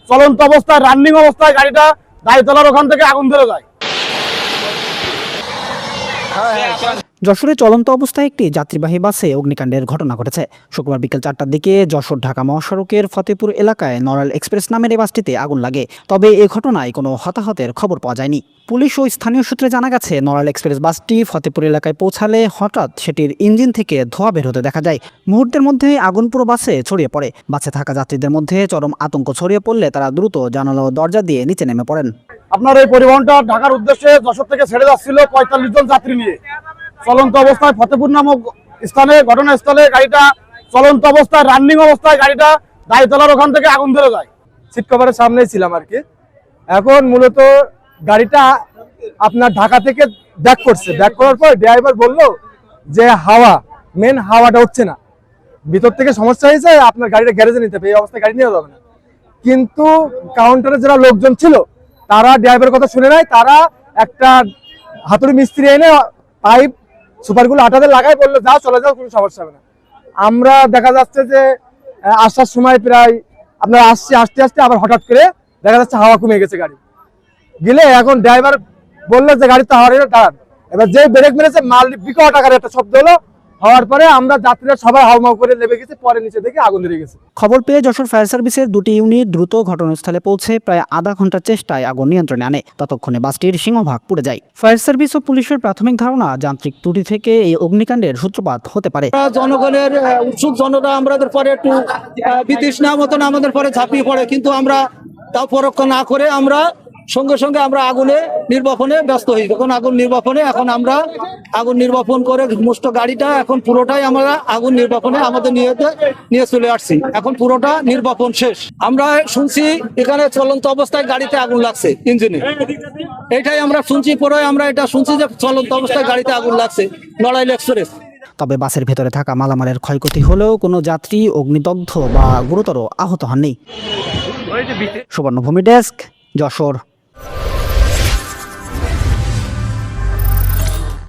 চলন্ত অবস্থায় রানিং অবস্থায় গাড়িটা দাঁড়িতলার ওখান থেকে আগুন ধরে যায়। যশোরে চলন্ত অবস্থায় একটি যাত্রীবাহী বাসে অগ্নিকাণ্ডের ঘটনা ঘটেছে। শুক্রবার বিকেল 4টার দিকে যশোর ঢাকা মহাসড়কের ফতেপুর এলাকায় নড়াইল এক্সপ্রেস নামের এই বাসটিতে আগুন লাগে। তবে এ ঘটনায় কোনো হতাহতের খবর পাওয়া যায়নি। পুলিশ ও স্থানীয় সূত্রে জানা গেছে, নড়াইল এক্সপ্রেস বাসটি ফতেপুর এলাকায় পৌঁছালে হঠাৎ সেটির ইঞ্জিন থেকে ধোঁয়া বের হতে দেখা যায়। মুহূর্তের মধ্যে আগুন পুরো বাসে ছড়িয়ে পড়ে। বাসে থাকা যাত্রীদের মধ্যে চরম আতঙ্ক ছড়িয়ে পড়লে তারা দ্রুত জানালা ও দরজা দিয়ে নিচে নেমে পড়েন। আপনার এই পরিবহনটা ঢাকার উদ্দেশ্যে যশোর থেকে ছেড়ে যাচ্ছিল 45 জন যাত্রী নিয়ে। চলন্ত অবস্থায় ফতেপুর নামক স্থানে, ঘটনাস্থলে গাড়িটা চলন্ত অবস্থায় রানিং অবস্থায় গাড়িটা দাঁড়িতলার ওখান থেকে আগুন ধরে যায়। সিট কভারের সামনেই ছিলাম আর কি। এখন মূলত গাড়িটা আপনার ঢাকা থেকে ব্যাক করছে। ব্যাক করার পর ড্রাইভার বললো যে মেন হাওয়াটা হচ্ছে না, ভিতর থেকে সমস্যা হয়েছে, আপনার গাড়িটা গ্যারেজে নিতে হবে, এই অবস্থায় গাড়ি নিয়ে যাবে না। কিন্তু কাউন্টারে যারা লোকজন ছিল তারা ড্রাইভারের কথা শুনে নাই। তারা একটা হাতুড়ি মিস্ত্রি এনে পাইপ সুপারগুলো আটাতে লাগাই, বললো যাও চলে যাও, কোনো সমস্যা হবে না। আমরা দেখা যাচ্ছে যে আসার সময় প্রায় আপনার আসতে আসতে আবার হঠাৎ করে দেখা যাচ্ছে হাওয়া কমে গেছে গাড়ি গেলে। এখন ড্রাইভার বললো যে গাড়ি তো হাওয়া দাঁড়ান। এবার যে ব্রেক মেরেছে মাল বিকট আকারে একটা শব্দ হলো, হওয়ার পরে আমরা যাত্রীরা সবাই হাউমাউ করে নেমে গেছে। পরে নিচে দেখে আগুন ধরে গেছে। খবর পেয়ে যশোর ফায়ার সার্ভিসের 2টি ইউনিট দ্রুত ঘটনাস্থলে পৌঁছে প্রায় আধা ঘন্টার চেষ্টায় আগুন নিয়ন্ত্রণে আনে। ততক্ষণে বাসটির সিংহভাগ পুড়ে যায়। ফায়ার সার্ভিস ও পুলিশের প্রাথমিক ধারণা, যান্ত্রিক ত্রুটি থেকে এই অগ্নিকাণ্ডের সূত্রপাত হতে পারে। জনগণের উৎসুক জনতা আমাদের পরে একটু বিতৃষ্ণা মতন আমাদের পরে ঝাঁপিয়ে পড়ে, কিন্তু আমরা তাও পরোক্ষ না করে আমরা সঙ্গে সঙ্গে আমরা আগুনে নির্বাপনে ব্যস্ত হই। এখন আমরা আগুন নির্বাপন করে সমস্ত গাড়িটা এখন পুরোটাই আমরা আগুন নির্বাপনে আমাদের নিয়ে চলে আসছি। এখন পুরোটা নির্বাপন শেষ। আমরা শুনছি এখানে চলন্ত অবস্থায় গাড়িতে আগুন লাগছে ইঞ্জিনে, এটাই আমরা শুনছি। পরে আমরা এটা শুনছি যে চলন্ত অবস্থায় গাড়িতে আগুন লাগছে নড়াইল এক্সপ্রেস। তবে বাসের ভেতরে থাকা মালামালের ক্ষয়ক্ষতি হলেও কোনো যাত্রী অগ্নিদগ্ধ বা গুরুতর আহত হননি। সুবর্ণভূমি ডেস্ক, যশোর।